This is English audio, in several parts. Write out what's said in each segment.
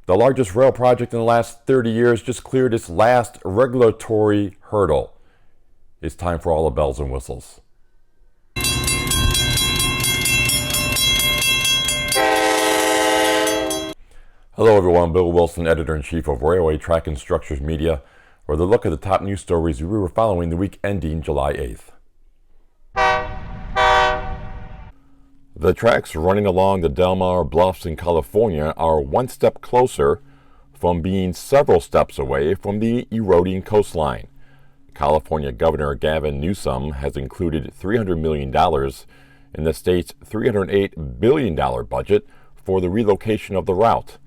The largest rail project in the last 30 years just cleared its last regulatory hurdle. It's time for all the bells and whistles. Hello everyone, Bill Wilson, Editor-in-Chief of Railway Track and Structures Media, with a look at the top news stories we were following the week ending July 8th. The tracks running along the Del Mar Bluffs in California are one step closer from being several steps away from the eroding coastline. California Governor Gavin Newsom has included $300 million in the state's $308 billion budget for the relocation of the route.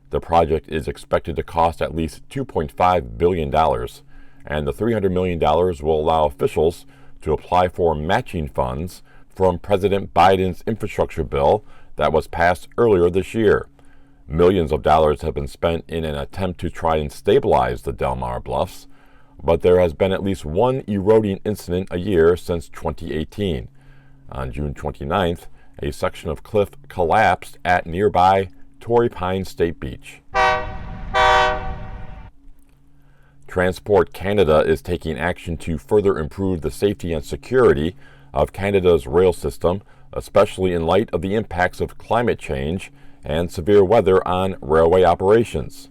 The project is expected to cost at least $2.5 billion, and the $300 million will allow officials to apply for matching funds from President Biden's infrastructure bill that was passed earlier this year. Millions of dollars have been spent in an attempt to try and stabilize the Del Mar Bluffs, but there has been at least one eroding incident a year since 2018. On June 29th, a section of cliff collapsed at nearby Torrey Pines State Beach. Transport Canada is taking action to further improve the safety and security of Canada's rail system, especially in light of the impacts of climate change and severe weather on railway operations.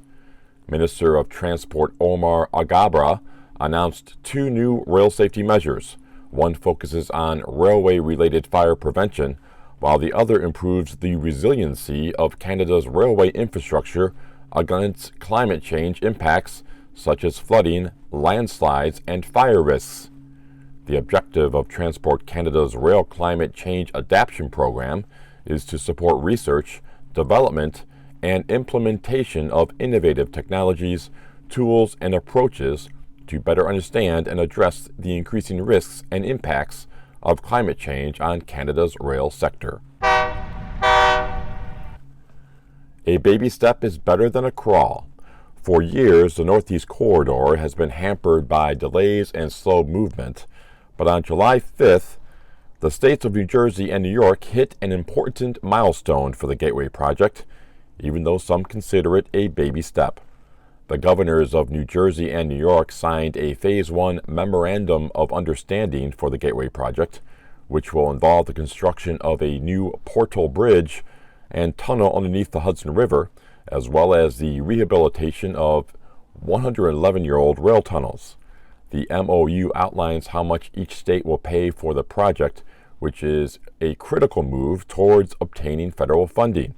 Minister of Transport Omar Alghabra announced two new rail safety measures. One focuses on railway-related fire prevention, while the other improves the resiliency of Canada's railway infrastructure against climate change impacts such as flooding, landslides, and fire risks. The objective of Transport Canada's Rail Climate Change Adaptation Program is to support research, development, and implementation of innovative technologies, tools, and approaches to better understand and address the increasing risks and impacts of climate change on Canada's rail sector. A baby step is better than a crawl. For years, the Northeast Corridor has been hampered by delays and slow movement. But on July 5th, the states of New Jersey and New York hit an important milestone for the Gateway Project, even though some consider it a baby step. The governors of New Jersey and New York signed a Phase 1 Memorandum of Understanding for the Gateway Project, which will involve the construction of a new Portal Bridge and tunnel underneath the Hudson River, as well as the rehabilitation of 111-year-old rail tunnels. The MOU outlines how much each state will pay for the project, which is a critical move towards obtaining federal funding.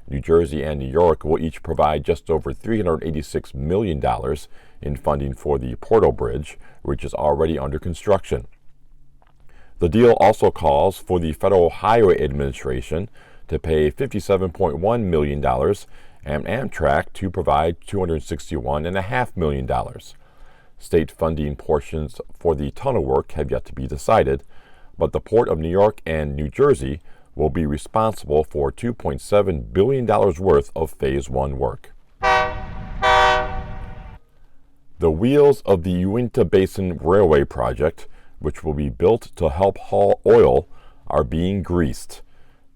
New Jersey and New York will each provide just over $386 million in funding for the Portal Bridge, which is already under construction. The deal also calls for the Federal Highway Administration to pay $57.1 million and Amtrak to provide $261.5 million. State funding portions for the tunnel work have yet to be decided, but the Port of New York and New Jersey will be responsible for $2.7 billion worth of Phase 1 work. The wheels of the Uinta Basin Railway project, which will be built to help haul oil, are being greased.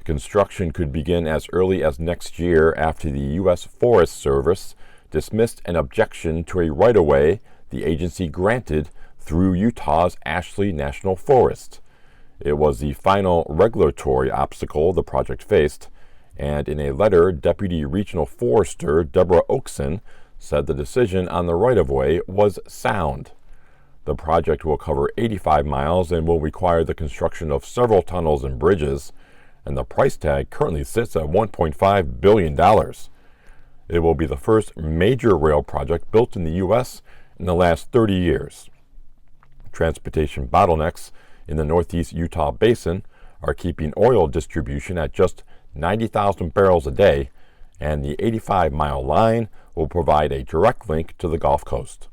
Construction could begin as early as next year after the U.S. Forest Service dismissed an objection to a right-of-way the agency granted through Utah's Ashley National Forest. It was the final regulatory obstacle the project faced, and in a letter, Deputy Regional Forester Deborah Oakson said the decision on the right-of-way was sound. The project will cover 85 miles and will require the construction of several tunnels and bridges, and the price tag currently sits at $1.5 billion. It will be the first major rail project built in the U.S. in the last 30 years. Transportation bottlenecks in the Northeast Utah Basin are keeping oil distribution at just 90,000 barrels a day, and the 85-mile line will provide a direct link to the Gulf Coast.